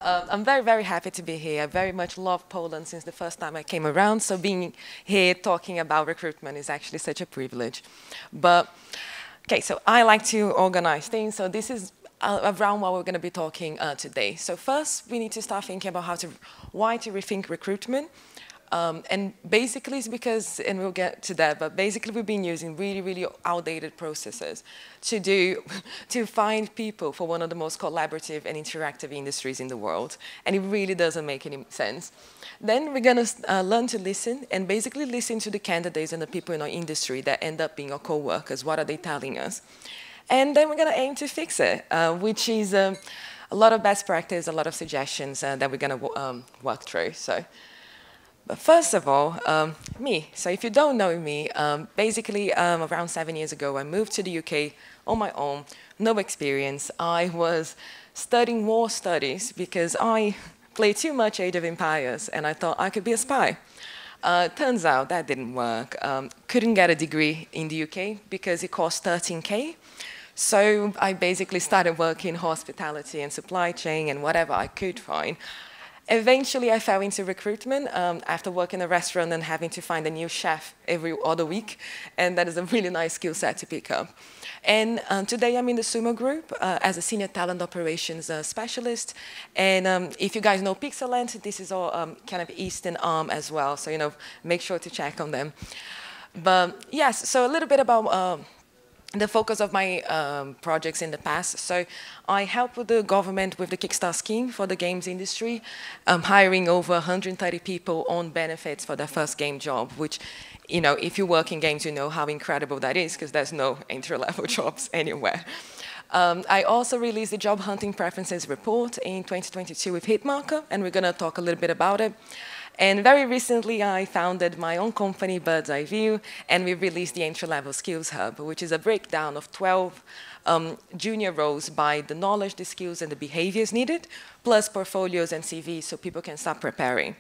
I'm very, very happy to be here. I very much love Poland since the first time I came around, so being here talking about recruitment is actually such a privilege. But, okay, so I like to organize things, so this is around what we're going to be talking today. So first, we need to start thinking about why to rethink recruitment. And basically it's because, and we'll get to that, but basically we've been using really, really outdated processes to find people for one of the most collaborative and interactive industries in the world. And it really doesn't make any sense. Then we're going to learn to listen and basically listen to the candidates and the people in our industry that end up being our co-workers. What are they telling us? And then we're going to aim to fix it, which is a lot of best practice, a lot of suggestions that we're going to work through. But first of all, me. So if you don't know me, basically around 7 years ago, I moved to the UK on my own, no experience. I was studying war studies because I played too much Age of Empires and I thought I could be a spy. Turns out that didn't work. Couldn't get a degree in the UK because it cost 13K. So I basically started working hospitality and supply chain and whatever I could find. Eventually, I fell into recruitment after working in a restaurant and having to find a new chef every other week. And that is a really nice skill set to pick up. And today, I'm in the Sumo Group as a senior talent operations specialist. And if you guys know Pixelent, this is our kind of Eastern arm as well. So, make sure to check on them. But yes, so a little bit about the focus of my projects in the past. So I helped with the government with the Kickstart scheme for the games industry, hiring over 130 people on benefits for their first game job, which, if you work in games, you know how incredible that is, because there's no entry-level jobs anywhere. I also released the job hunting preferences report in 2022 with Hitmarker, and we're going to talk a little bit about it. And very recently, I founded my own company, Bird's Eye View, and we released the Entry-Level Skills Hub, which is a breakdown of 12 junior roles by the knowledge, the skills, and the behaviors needed, plus portfolios and CVs so people can start preparing.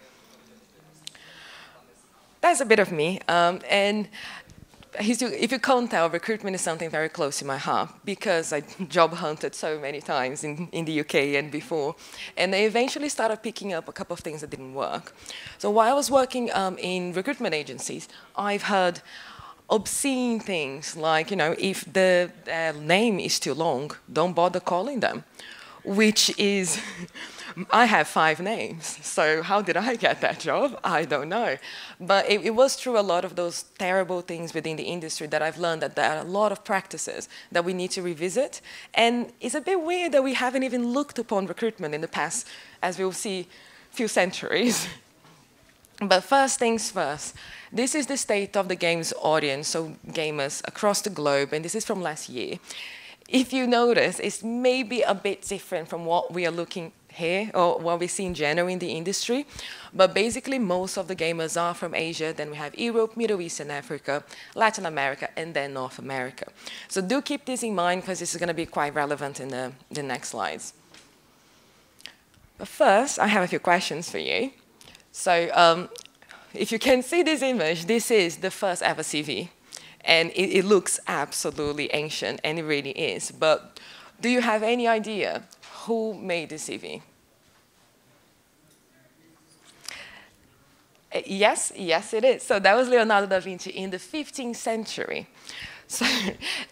That's a bit of me. And if you can't tell, recruitment is something very close to my heart because I job hunted so many times in the UK and before. And I eventually started picking up a couple of things that didn't work. So while I was working in recruitment agencies, I've heard obscene things like, if the name is too long, don't bother calling them, which is... I have 5 names, so how did I get that job? I don't know. But it was through a lot of those terrible things within the industry that I've learned that there are a lot of practices that we need to revisit. And it's a bit weird that we haven't even looked upon recruitment in the past, as we'll see, few centuries. But first things first, this is the state of the games audience, so gamers across the globe, and this is from last year. If you notice, it's maybe a bit different from what we are looking here, or what we see in general in the industry. But basically, most of the gamers are from Asia. Then we have Europe, Middle East and Africa, Latin America, and then North America. So do keep this in mind, because this is going to be quite relevant in the next slides. But first, I have a few questions for you. So if you can see this image, this is the first ever CV. And it looks absolutely ancient, and it really is. But do you have any idea who made the CV? Yes, it is. So that was Leonardo da Vinci in the 15th century. So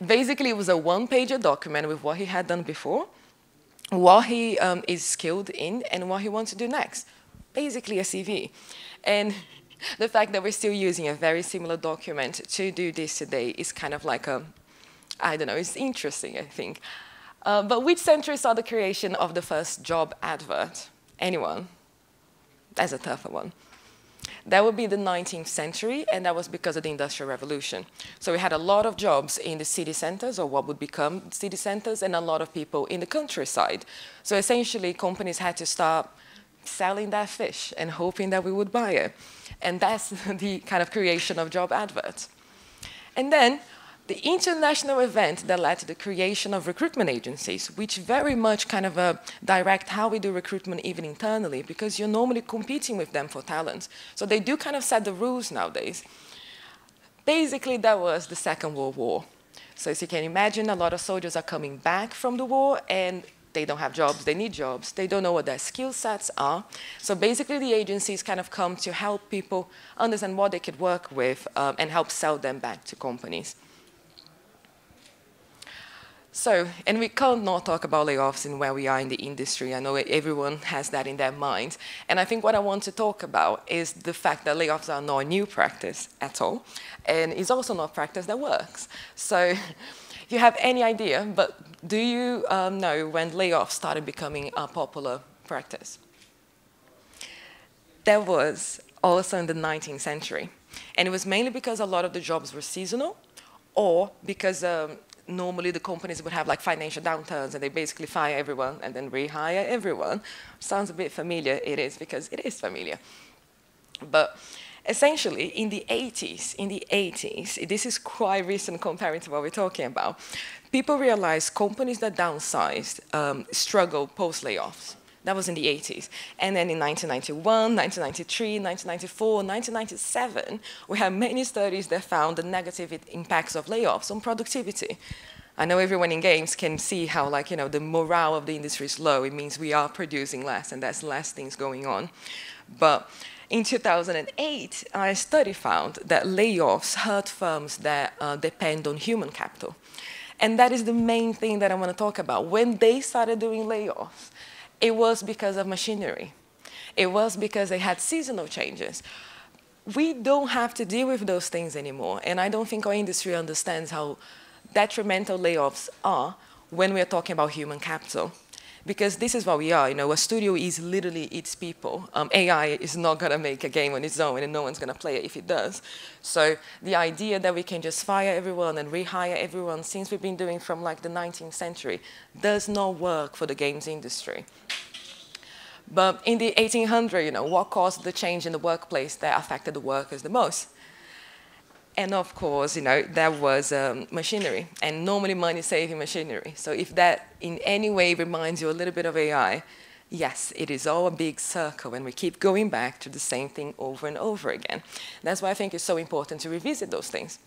basically, it was a one-pager document with what he had done before, what he is skilled in, and what he wants to do next. Basically, a CV. And the fact that we're still using a very similar document to do this today is kind of like I don't know, it's interesting, I think. But which century saw the creation of the first job advert? Anyone? That's a tougher one. That would be the 19th century, and that was because of the Industrial Revolution. So we had a lot of jobs in the city centers, or what would become city centers, and a lot of people in the countryside. So essentially, companies had to start selling their fish and hoping that we would buy it. And that's the kind of creation of job adverts. And then the international event that led to the creation of recruitment agencies, which very much kind of direct how we do recruitment even internally, because you're normally competing with them for talent. So they do kind of set the rules nowadays. Basically, that was the Second World War. So as you can imagine, a lot of soldiers are coming back from the war, and They don't have jobs, they need jobs, they don't know what their skill sets are. So basically the agencies kind of come to help people understand what they could work with and help sell them back to companies. So, and we can't not talk about layoffs and where we are in the industry. I know everyone has that in their mind. And I think what I want to talk about is the fact that layoffs are not a new practice at all. And it's also not a practice that works. So, if you have any idea, but do you know when layoffs started becoming a popular practice? That was also in the 19th century. And it was mainly because a lot of the jobs were seasonal, or because normally the companies would have like financial downturns and they basically fire everyone and then rehire everyone. Sounds a bit familiar. It is, because it is familiar. But essentially, in the 80s, this is quite recent compared to what we're talking about, people realized companies that downsized struggled post-layoffs. That was in the 80s. And then in 1991, 1993, 1994, 1997, we have many studies that found the negative impacts of layoffs on productivity. I know everyone in games can see how, like, you know, the morale of the industry is low. It means we are producing less, and there's less things going on. But in 2008, a study found that layoffs hurt firms that depend on human capital. And that is the main thing that I want to talk about. When they started doing layoffs, it was because of machinery. It was because they had seasonal changes. We don't have to deal with those things anymore. And I don't think our industry understands how detrimental layoffs are when we're talking about human capital. Because this is what we are. You know, a studio is literally its people. AI is not going to make a game on its own, and no one's going to play it if it does. So the idea that we can just fire everyone and rehire everyone, since we've been doing from like the 19th century, does not work for the games industry. But in the 1800s, you know, what caused the change in the workplace that affected the workers the most? And of course, you know, that was machinery, and normally money-saving machinery. So if that in any way reminds you a little bit of AI, yes, it is all a big circle, and we keep going back to the same thing over and over again. That's why I think it's so important to revisit those things.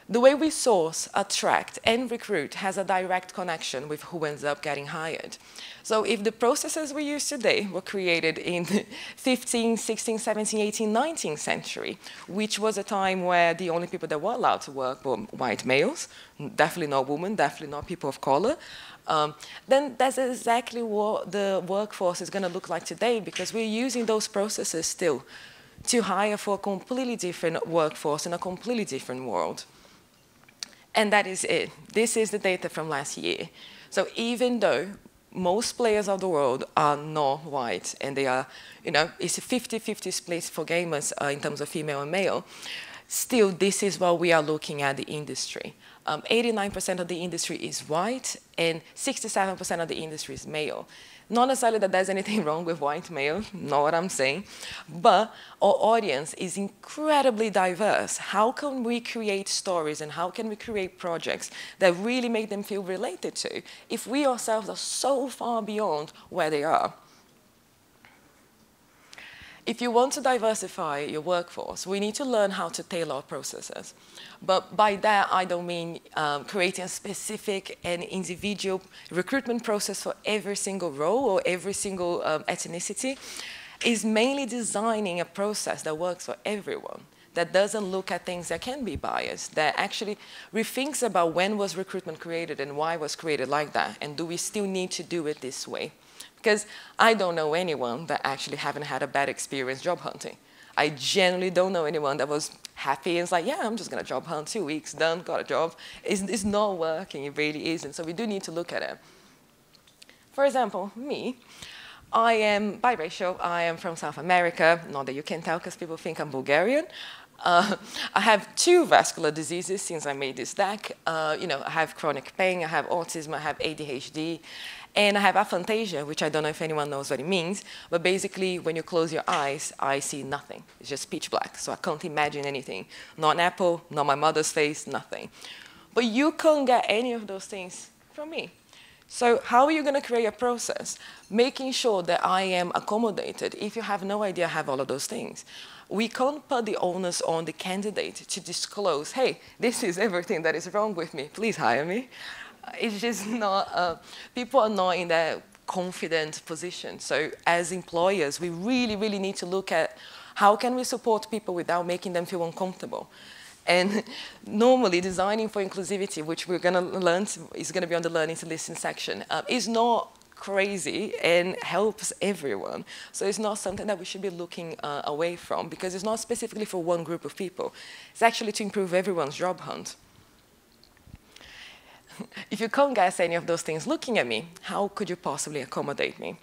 The way we source, attract, and recruit has a direct connection with who ends up getting hired. So if the processes we use today were created in the 15th, 16th, 17th, 18th, 19th century, which was a time where the only people that were allowed to work were white males, definitely not women, definitely not people of color, then that's exactly what the workforce is going to look like today, because we're using those processes still to hire for a completely different workforce in a completely different world. And that is it. This is the data from last year. So even though most players of the world are not white, and they are, you know, it's a 50-50 split for gamers in terms of female and male, still this is what we are looking at the industry. 89% of the industry is white, and 67% of the industry is male. Not necessarily that there's anything wrong with white male, not what I'm saying, but our audience is incredibly diverse. How can we create stories and how can we create projects that really make them feel related to if we ourselves are so far beyond where they are? If you want to diversify your workforce, we need to learn how to tailor our processes. But by that, I don't mean creating a specific and individual recruitment process for every single role or every single ethnicity. It's mainly designing a process that works for everyone, that doesn't look at things that can be biased, that actually rethinks about when was recruitment created and why it was created like that, and do we still need to do it this way? Because I don't know anyone that actually haven't had a bad experience job hunting. I generally don't know anyone that was happy and is like, yeah, I'm just going to job hunt, 2 weeks, done, got a job. It's not working, it really isn't. So we do need to look at it. For example, me, I am biracial. I am from South America. Not that you can tell because people think I'm Bulgarian. I have 2 vascular diseases since I made this deck. You know, I have chronic pain, I have autism, I have ADHD, and I have aphantasia, which I don't know if anyone knows what it means, but basically when you close your eyes, I see nothing. It's just pitch black, so I can't imagine anything. Not an apple, not my mother's face, nothing. But you can't get any of those things from me. So how are you going to create a process making sure that I am accommodated if you have no idea I have all of those things? We can't put the onus on the candidate to disclose, hey, this is everything that is wrong with me, please hire me. it's just not, people are not in that confident position. So as employers, we really, really need to look at how can we support people without making them feel uncomfortable. And normally designing for inclusivity, which we're going to learn, is going to be on the learning to listen section, is not crazy and helps everyone. So it's not something that we should be looking away from, because it's not specifically for one group of people. It's actually to improve everyone's job hunt. If you can't guess any of those things looking at me, how could you possibly accommodate me?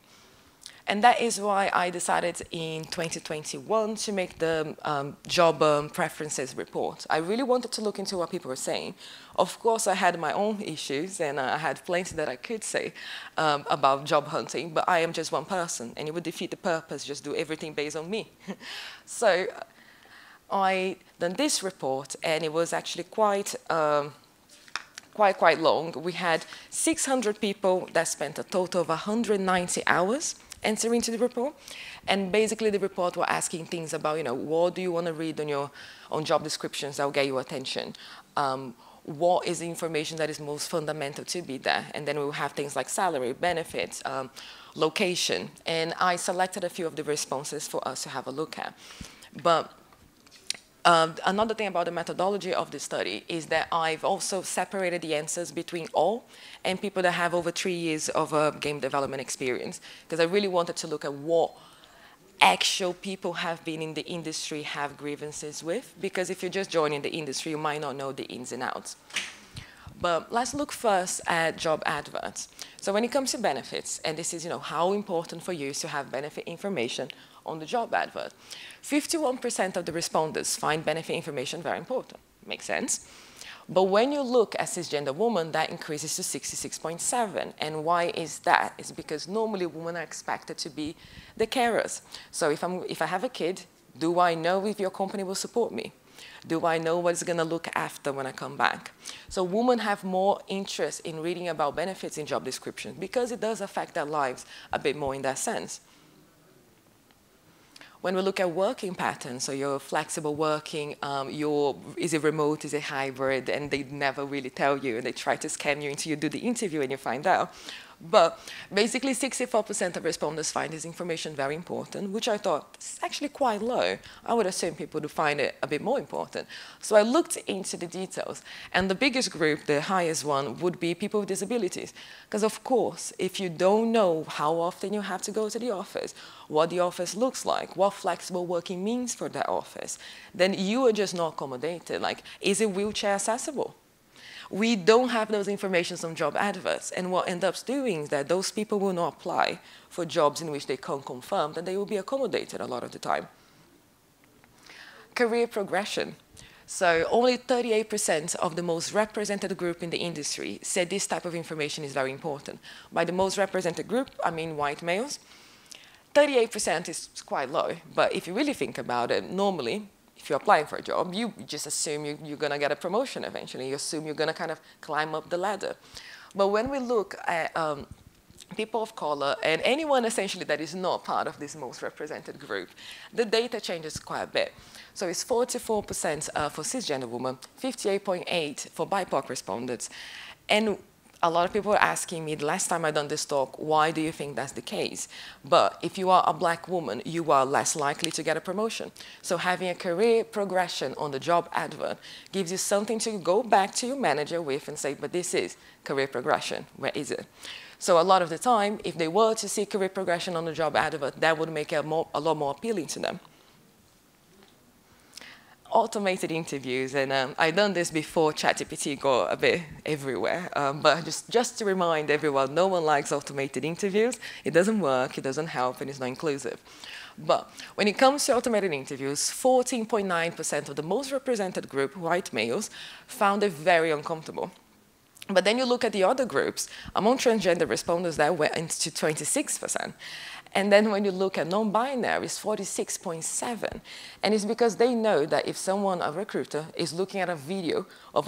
And that is why I decided in 2021 to make the job preferences report. I really wanted to look into what people were saying. Of course, I had my own issues, and I had plenty that I could say about job hunting, but I am just one person, and it would defeat the purpose, just do everything based on me. So I done this report, and it was actually quite long. We had 600 people that spent a total of 190 hours answering to the report. And basically the report were asking things about, what do you want to read on job descriptions that will get your attention? What is the information that is most fundamental to be there? And then we will have things like salary, benefits, location. And I selected a few of the responses for us to have a look at. But another thing about the methodology of the study is that I've also separated the answers between all and people that have over 3 years of game development experience, because I really wanted to look at what actual people have been in the industry have grievances with, because if you're just joining the industry, you might not know the ins and outs. But let's look first at job adverts. So when it comes to benefits, and this is how important for you is to have benefit information on the job advert. 51% of the respondents find benefit information very important. Makes sense. But when you look at cisgender women, that increases to 66.7. And why is that? It's because normally women are expected to be the carers. So if I have a kid, do I know if your company will support me? Do I know what it's going to look after when I come back? So women have more interest in reading about benefits in job descriptions because it does affect their lives a bit more in that sense. When we look at working patterns, so you're flexible working, is it remote, is it hybrid, and they never really tell you, and they try to scam you until you do the interview and you find out. But basically 64% of respondents find this information very important, which I thought is actually quite low. I would assume people would find it a bit more important. So I looked into the details, and the biggest group, the highest one, would be people with disabilities. Because of course, if you don't know how often you have to go to the office, what the office looks like, what flexible working means for that office, then you are just not accommodated. Like, is it wheelchair accessible? We don't have those informations on job adverts, and what ends up doing is that those people will not apply for jobs in which they can't confirm that they will be accommodated a lot of the time. Career progression. So only 38% of the most represented group in the industry said this type of information is very important. By the most represented group, I mean white males. 38% is quite low, but if you really think about it, normally, if you're applying for a job, you just assume you're going to get a promotion eventually. You assume you're going to kind of climb up the ladder. But when we look at people of color and anyone essentially that is not part of this most represented group, the data changes quite a bit. So it's 44% for cisgender women, 58.8% for BIPOC respondents. And a lot of people are asking me, the last time I done this talk, why do you think that's the case? But if you are a black woman, you are less likely to get a promotion. So having a career progression on the job advert gives you something to go back to your manager with and say, but this is career progression, where is it? So a lot of the time, if they were to see career progression on the job advert, that would make it a lot more appealing to them. Automated interviews, and I've done this before ChatGPT got a bit everywhere, but just to remind everyone, no one likes automated interviews. It doesn't work, it doesn't help, and it's not inclusive. But when it comes to automated interviews, 14.9% of the most represented group, white males, found it very uncomfortable. But then you look at the other groups, among transgender respondents, that went into 26%. And then when you look at non-binary, it's 46.7. And it's because they know that if someone, a recruiter, is looking at a video of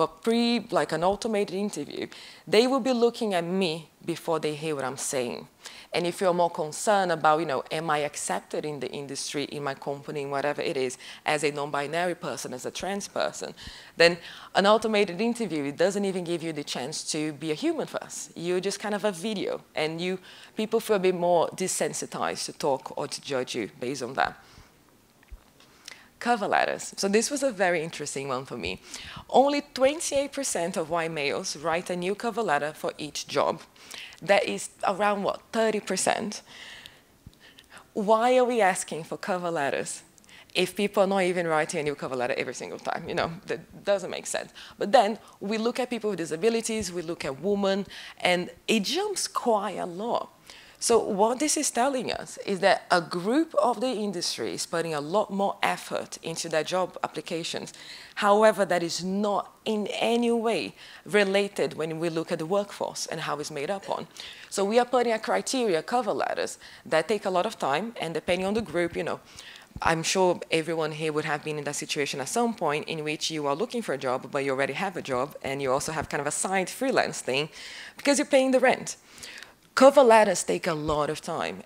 like an automated interview, they will be looking at me before they hear what I'm saying. And if you're more concerned about, am I accepted in the industry, in my company, whatever it is, as a non-binary person, as a trans person, then an automated interview, it doesn't even give you the chance to be a human first. You're just kind of a video, and people feel a bit more desensitized to talk or to judge you based on that. Cover letters. So this was a very interesting one for me. Only 28% of white males write a new cover letter for each job. That is around, 30%. Why are we asking for cover letters if people are not even writing a new cover letter every single time? That doesn't make sense. But then we look at people with disabilities, we look at women, and it jumps quite a lot. So what this is telling us is that a group of the industry is putting a lot more effort into their job applications. However, that is not in any way related when we look at the workforce and how it's made up on. So we are putting a criteria, cover letters, that take a lot of time, and depending on the group, I'm sure everyone here would have been in that situation at some point in which you are looking for a job, but you already have a job, and you also have kind of a side freelance thing because you're paying the rent. Cover letters take a lot of time.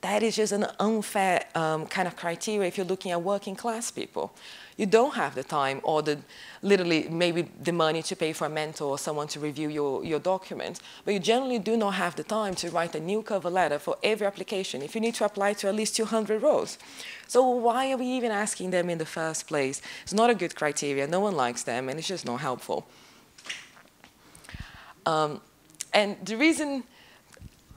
That is just an unfair kind of criteria if you're looking at working class people. You don't have the time or literally maybe the money to pay for a mentor or someone to review your documents, but you generally do not have the time to write a new cover letter for every application if you need to apply to at least 200 roles. So why are we even asking them in the first place? It's not a good criteria, no one likes them, and it's just not helpful. And the reason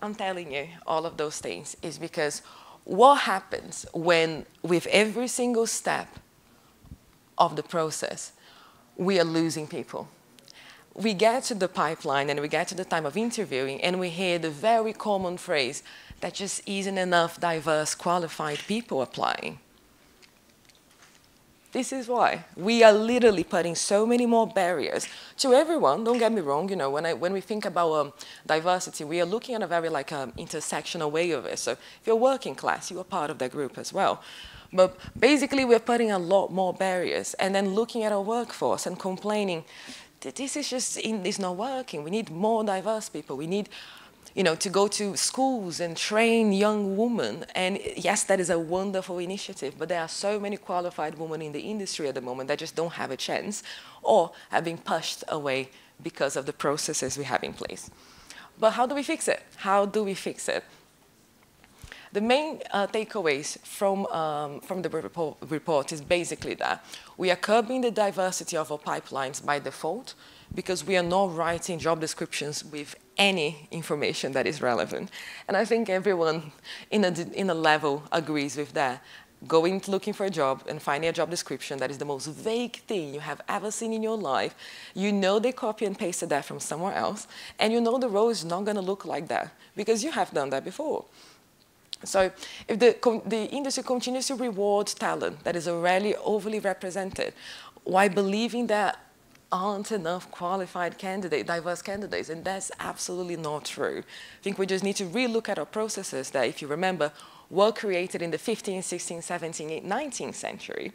I'm telling you all of those things is because what happens when, with every single step of the process, we are losing people? We get to the pipeline and we get to the time of interviewing and we hear the very common phrase that just isn't enough diverse, qualified people applying. This is why. We are literally putting so many more barriers to everyone. Don't get me wrong, when we think about diversity, we are looking at a very intersectional way of it. So if you're working class, you are part of that group as well. But basically, we're putting a lot more barriers and then looking at our workforce and complaining that this is just, it's not working. We need more diverse people. We need to go to schools and train young women. And yes, that is a wonderful initiative, but there are so many qualified women in the industry at the moment that just don't have a chance or have been pushed away because of the processes we have in place. But how do we fix it? How do we fix it? The main takeaways from the report is basically that we are curbing the diversity of our pipelines by default because we are not writing job descriptions with any information that is relevant. And I think everyone in a level agrees with that. Going looking for a job and finding a job description that is the most vague thing you have ever seen in your life, they copy and pasted that from somewhere else, and the role is not going to look like that because you have done that before. So if the industry continues to reward talent that is already overly represented, while believing that aren't enough qualified diverse candidates, and that's absolutely not true. I think we just need to relook at our processes that, if you remember, were created in the 15th, 16th, 17th, 19th century,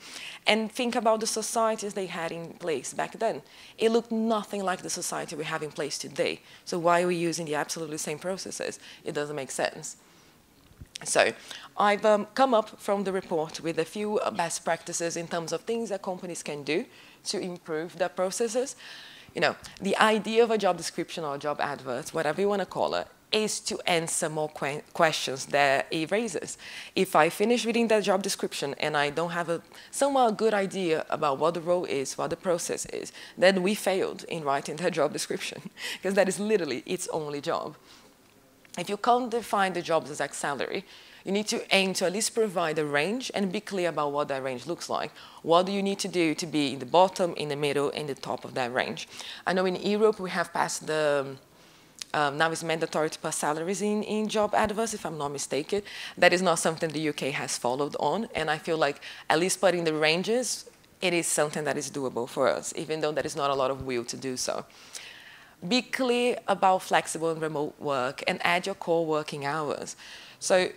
and think about the societies they had in place back then. It looked nothing like the society we have in place today. So why are we using the absolutely same processes? It doesn't make sense. So I've come up from the report with a few best practices in terms of things that companies can do to improve their processes. The idea of a job description or a job advert, whatever you want to call it, is to answer more questions that it raises. If I finish reading that job description and I don't have somewhat good idea about what the role is, what the process is, then we failed in writing that job description because that is literally its only job. If you can't define the job's exact salary, you need to aim to at least provide a range and be clear about what that range looks like. What do you need to do to be in the bottom, in the middle, in the top of that range? I know in Europe we have passed now it's mandatory to pass salaries in job adverts, if I'm not mistaken. That is not something the UK has followed on, and I feel like at least putting the ranges, it is something that is doable for us, even though there is not a lot of will to do so. Be clear about flexible and remote work and add your core working hours. So,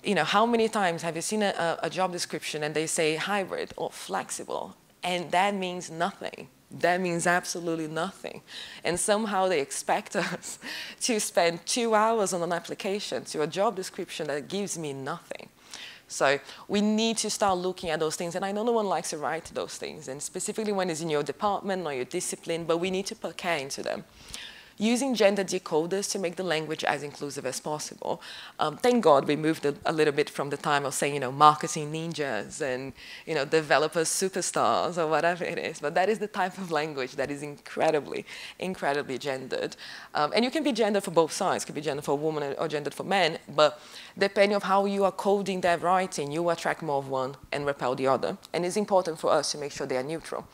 you know, how many times have you seen a job description and they say hybrid or flexible, and that means nothing. That means absolutely nothing. And somehow they expect us to spend 2 hours on an application to a job description that gives me nothing. So we need to start looking at those things. And I know no one likes to write those things, and specifically when it's in your department or your discipline, but we need to put care into them. Using gender decoders to make the language as inclusive as possible. Thank God we moved a little bit from the time of saying, you know, marketing ninjas and, you know, developers superstars or whatever it is. But that is the type of language that is incredibly, incredibly gendered. And you can be gendered for both sides. It could be gendered for women or gendered for men. But depending on how you are coding that writing, you attract more of one and repel the other. And it's important for us to make sure they are neutral.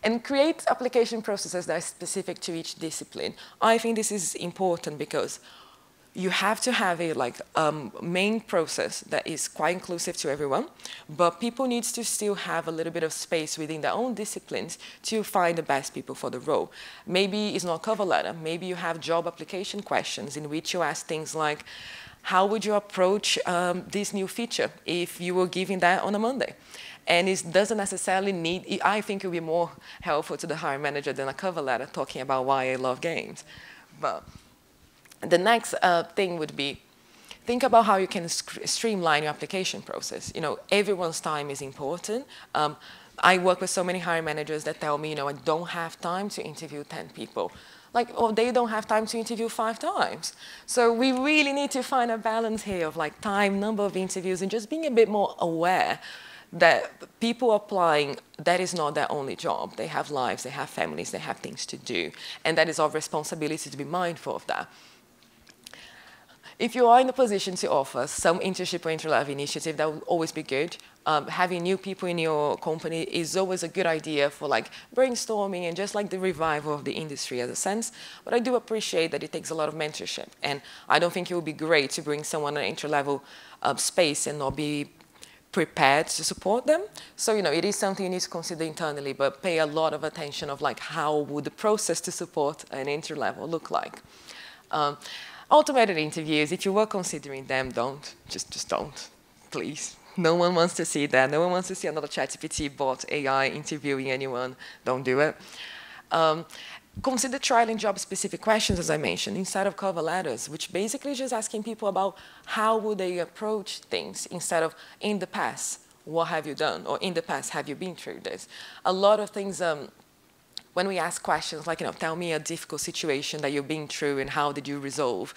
And create application processes that are specific to each discipline. I think this is important because you have to have a main process that is quite inclusive to everyone, but people need to still have a little bit of space within their own disciplines to find the best people for the role. Maybe it's not a cover letter. Maybe you have job application questions in which you ask things like, how would you approach this new feature if you were given that on a Monday? And it doesn't necessarily need, I think it would be more helpful to the hiring manager than a cover letter talking about why I love games. But the next thing would be, think about how you can streamline your application process. You know, everyone's time is important. I work with so many hiring managers that tell me, you know, I don't have time to interview 10 people. Or they don't have time to interview 5 times. So we really need to find a balance here of like time, number of interviews, and just being a bit more aware that people applying, that is not their only job. They have lives, they have families, they have things to do. And that is our responsibility to be mindful of that. If you are in a position to offer some internship or entry-level initiative, that would always be good. Having new people in your company is always a good idea for like brainstorming and just like the revival of the industry as a sense. But I do appreciate that it takes a lot of mentorship. And I don't think it would be great to bring someone an entry-level space and not be prepared to support them. So, you know, it is something you need to consider internally, but pay a lot of attention of like how would the process to support an entry level look like. Automated interviews, if you were considering them, don't. Just don't, please. No one wants to see that. No one wants to see another ChatGPT bot AI interviewing anyone. Don't do it. Consider trialing job-specific questions, as I mentioned, instead of cover letters, which basically is just asking people about how would they approach things instead of in the past, what have you done? Or in the past, have you been through this? A lot of things, when we ask questions like, you know, tell me a difficult situation that you've been through and how did you resolve?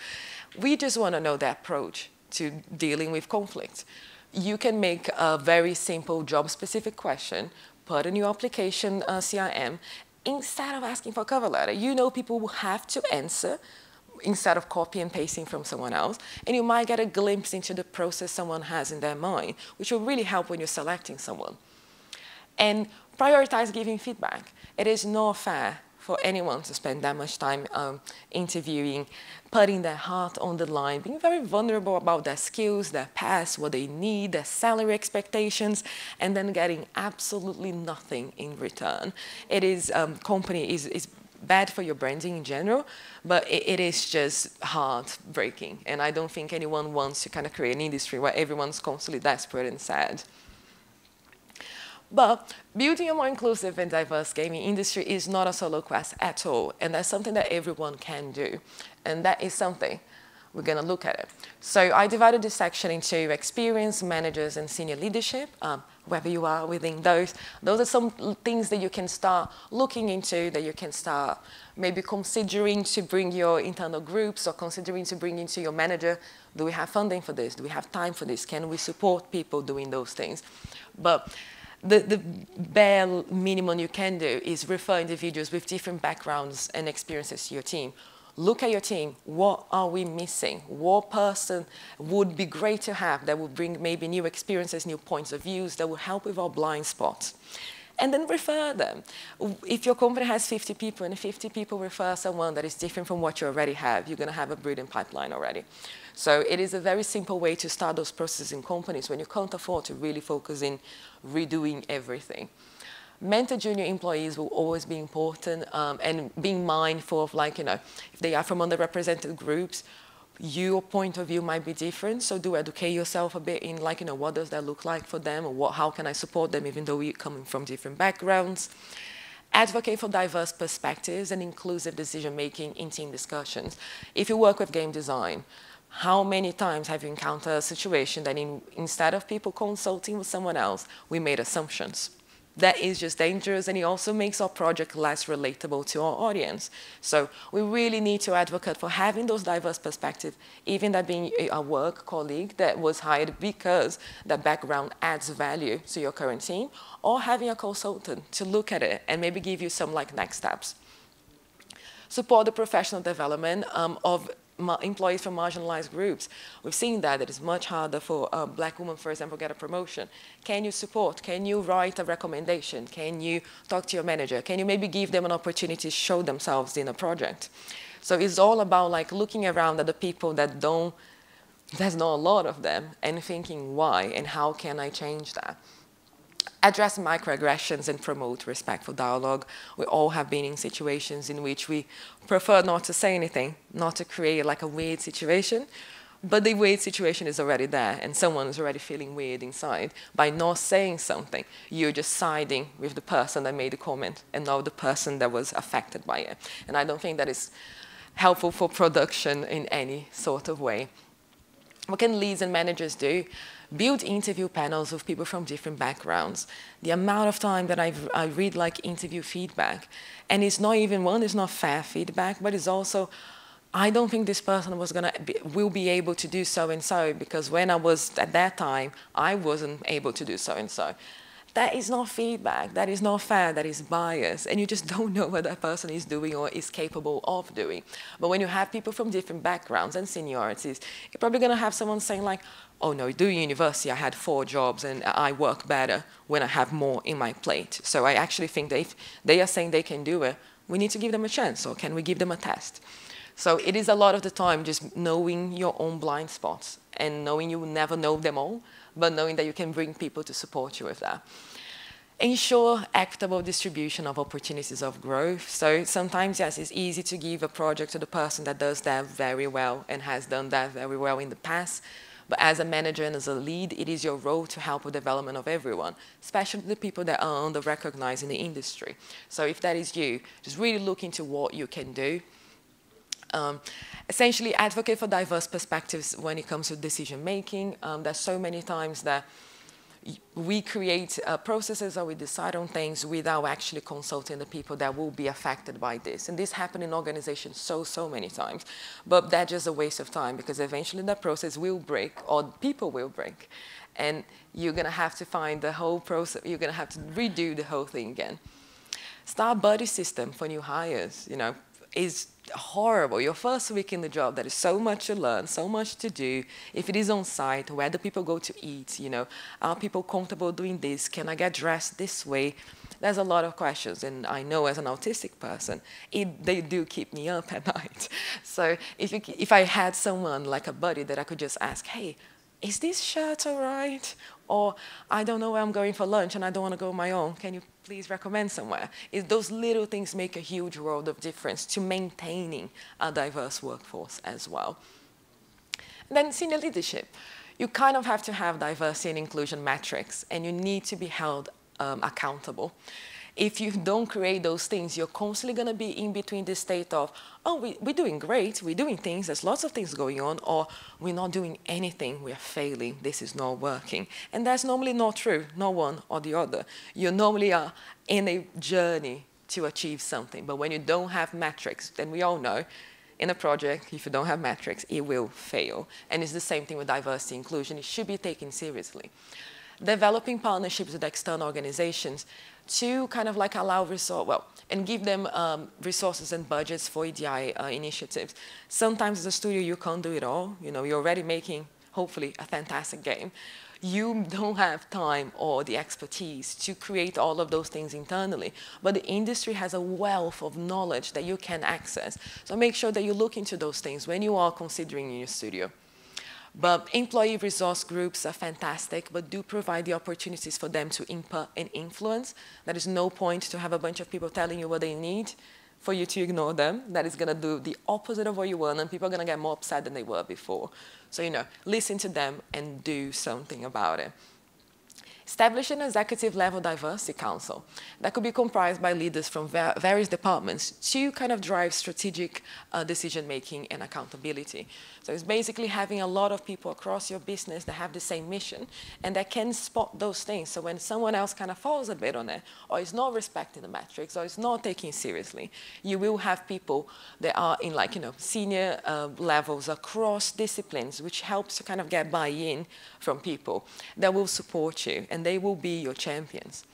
We just want to know the approach to dealing with conflict. You can make a very simple job-specific question, put in your application CRM, instead of asking for a cover letter. You know people will have to answer instead of copy and pasting from someone else, and you might get a glimpse into the process someone has in their mind, which will really help when you're selecting someone. And prioritize giving feedback. It is not fair for anyone to spend that much time interviewing, putting their heart on the line, being very vulnerable about their skills, their past, what they need, their salary expectations, and then getting absolutely nothing in return. It is, company is bad for your branding in general, but it is just heartbreaking. And I don't think anyone wants to kind of create an industry where everyone's constantly desperate and sad. But building a more inclusive and diverse gaming industry is not a solo quest at all, and that's something that everyone can do. And that is something we're going to look at it. So I divided this section into experience, managers, and senior leadership, wherever you are within those. Those are some things that you can start looking into, that you can start maybe considering to bring your internal groups or considering to bring into your manager. Do we have funding for this? Do we have time for this? Can we support people doing those things? But the bare minimum you can do is refer individuals with different backgrounds and experiences to your team. Look at your team. What are we missing? What person would be great to have that would bring maybe new experiences, new points of views that will help with our blind spots? And then refer them. If your company has 50 people and 50 people refer someone that is different from what you already have, you're going to have a brilliant pipeline already. So it is a very simple way to start those processes in companies when you can't afford to really focus in redoing everything. mentor junior employees will always be important, and being mindful of, like, you know, if they are from underrepresented groups, your point of view might be different, so do educate yourself a bit in, like, you know, what does that look like for them, or how can I support them even though we're coming from different backgrounds. Advocate for diverse perspectives and inclusive decision-making in team discussions. If you work with game design, how many times have you encountered a situation that instead of people consulting with someone else, we made assumptions? That is just dangerous, and it also makes our project less relatable to our audience. So we really need to advocate for having those diverse perspectives, even that being a work colleague that was hired because that background adds value to your current team, or having a consultant to look at it and maybe give you some, like, next steps. Support the professional development of employees from marginalized groups. We've seen that it is much harder for a Black woman, for example, get a promotion. Can you support? Can you write a recommendation? Can you talk to your manager? Can you maybe give them an opportunity to show themselves in a project? So it's all about, like, looking around at the people that don't, there's not a lot of them, and thinking why and how can I change that? Address microaggressions and promote respectful dialogue. We all have been in situations in which we prefer not to say anything, not to create, like, a weird situation, but the weird situation is already there and someone is already feeling weird inside. By not saying something, you're just siding with the person that made the comment and not the person that was affected by it. And I don't think that is helpful for production in any sort of way. What can leads and managers do? Build interview panels with people from different backgrounds. The amount of time that I read, like, interview feedback, and it's not even one, it's not fair feedback, but it's also, I don't think this person will be able to do so and so, because when I was at that time, I wasn't able to do so and so. That is not feedback, that is not fair, that is bias, and you just don't know what that person is doing or is capable of doing. But when you have people from different backgrounds and seniorities, you're probably gonna have someone saying, like, oh no, during university I had 4 jobs and I work better when I have more in my plate. So I actually think that if they are saying they can do it, we need to give them a chance, or can we give them a test? So it is a lot of the time just knowing your own blind spots and knowing you will never know them all, but knowing that you can bring people to support you with that. Ensure equitable distribution of opportunities of growth. So sometimes, yes, it's easy to give a project to the person that does that very well and has done that very well in the past. But as a manager and as a lead, it is your role to help with the development of everyone, especially the people that are under-recognized in the industry. So if that is you, just really look into what you can do. Essentially, advocate for diverse perspectives when it comes to decision-making. There's so many times that we create processes or we decide on things without actually consulting the people that will be affected by this. And this happens in organizations so many times. But that's just a waste of time, because eventually that process will break, or people will break. And you're going to have to find the whole process, you're going to have to redo the whole thing again. Start buddy system for new hires, you know, is horrible. Your first week in the job, there is so much to learn, so much to do. If it is on site, where do people go to eat? You know, are people comfortable doing this? Can I get dressed this way? There's a lot of questions, and I know as an autistic person, they do keep me up at night. So if I had someone like a buddy that I could just ask, hey, is this shirt all right? Or I don't know where I'm going for lunch and I don't want to go on my own. Can you please recommend somewhere? Those little things make a huge world of difference to maintaining a diverse workforce as well. And then senior leadership. You kind of have to have diversity and inclusion metrics, and you need to be held accountable. If you don't create those things, you're constantly going to be in between this state of, oh, we're doing great, we're doing things, there's lots of things going on, or we're not doing anything, we're failing, this is not working. And that's normally not true, not one or the other. You normally are in a journey to achieve something, but when you don't have metrics, then we all know, in a project, if you don't have metrics, it will fail. And it's the same thing with diversity and inclusion, it should be taken seriously. Developing partnerships with external organizations to kind of like allow and give them resources and budgets for EDI initiatives. Sometimes as a studio, you can't do it all. You know, you're already making, hopefully, a fantastic game. You don't have time or the expertise to create all of those things internally, but the industry has a wealth of knowledge that you can access. So make sure that you look into those things when you are considering your studio. But employee resource groups are fantastic, but do provide the opportunities for them to input and influence. There is no point to have a bunch of people telling you what they need for you to ignore them. That is going to do the opposite of what you want, and people are going to get more upset than they were before. So, listen to them and do something about it. Establish an executive-level diversity council that could be comprised by leaders from various departments to kind of drive strategic decision-making and accountability. So it's basically having a lot of people across your business that have the same mission and that can spot those things. So when someone else kind of falls a bit on it, or is not respecting the metrics, or is not taking seriously, you will have people that are in senior levels across disciplines, which helps to kind of get buy-in from people that will support you, and they will be your champions.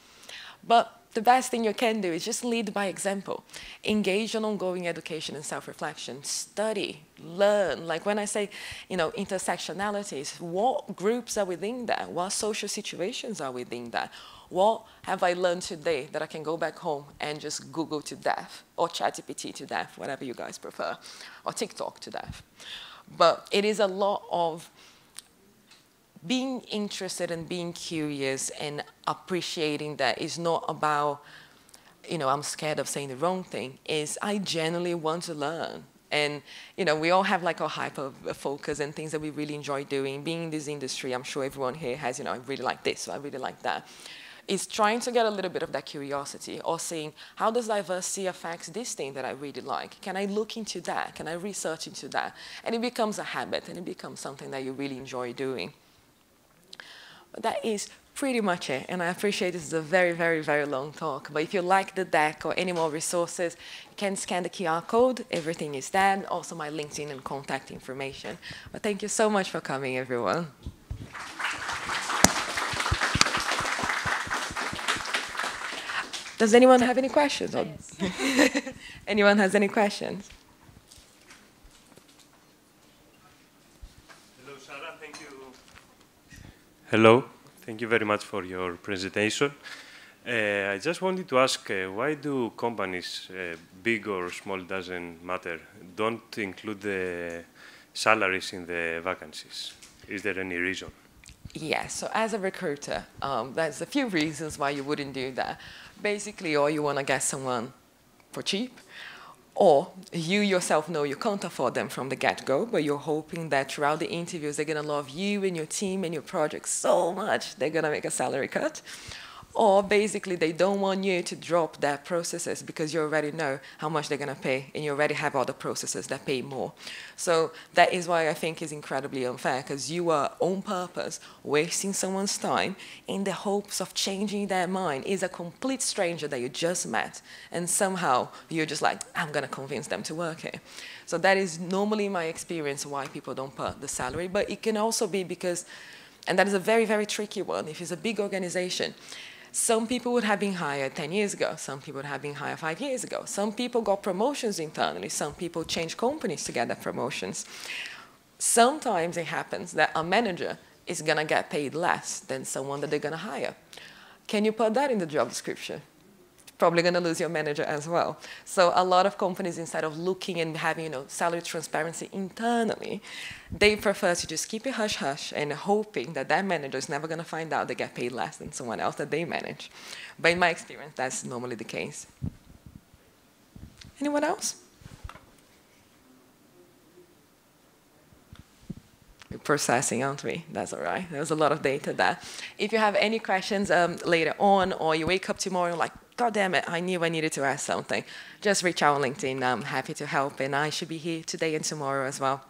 But the best thing you can do is just lead by example. Engage in ongoing education and self-reflection. Study, learn. Like when I say, intersectionalities, what groups are within that? What social situations are within that? What have I learned today that I can go back home and just Google to death, or ChatGPT to death, whatever you guys prefer, or TikTok to death? But it is a lot of being interested and being curious and appreciating that is not about, I'm scared of saying the wrong thing, is I genuinely want to learn. And, we all have like our hyper focus and things that we really enjoy doing. Being in this industry, I'm sure everyone here has, I really like this, or I really like that. Is trying to get a little bit of that curiosity, or saying, how does diversity affect this thing that I really like? Can I look into that? Can I research into that? And it becomes a habit, and it becomes something that you really enjoy doing. But that is pretty much it, and I appreciate this is a very, very, very long talk, but if you like the deck or any more resources, you can scan the QR code, everything is there, and also my LinkedIn and contact information. But thank you so much for coming, everyone. Does anyone have any questions? Yes. Anyone has any questions? Hello, Sara. Thank you. Hello. Thank you very much for your presentation. I just wanted to ask, why do companies, big or small, doesn't matter, don't include the salaries in the vacancies? Is there any reason? Yes, so as a recruiter, there's a few reasons why you wouldn't do that. Basically, or you want to get someone for cheap, or you yourself know you can't afford them from the get-go, but you're hoping that throughout the interviews they're going to love you and your team and your project so much they're going to make a salary cut. Or basically they don't want you to drop their processes because you already know how much they're going to pay and you already have other processes that pay more. So that is why I think it's incredibly unfair, because you are on purpose wasting someone's time in the hopes of changing their mind. Is a complete stranger that you just met and somehow you're just like, I'm going to convince them to work here. So that is normally my experience why people don't put the salary, but it can also be because, and that is a very, very tricky one, if it's a big organization. Some people would have been hired 10 years ago. Some people would have been hired 5 years ago. Some people got promotions internally. Some people changed companies to get their promotions. Sometimes it happens that a manager is going to get paid less than someone that they're going to hire. Can you put that in the job description? Probably going to lose your manager as well. So a lot of companies, instead of looking and having salary transparency internally, they prefer to just keep it hush-hush and hoping that that manager is never going to find out they get paid less than someone else that they manage. But in my experience, that's normally the case. Anyone else? We're processing, aren't we? That's all right. There's a lot of data there. If you have any questions later on, or you wake up tomorrow like, God damn it, I knew I needed to ask something, just reach out on LinkedIn. I'm happy to help, and I should be here today and tomorrow as well.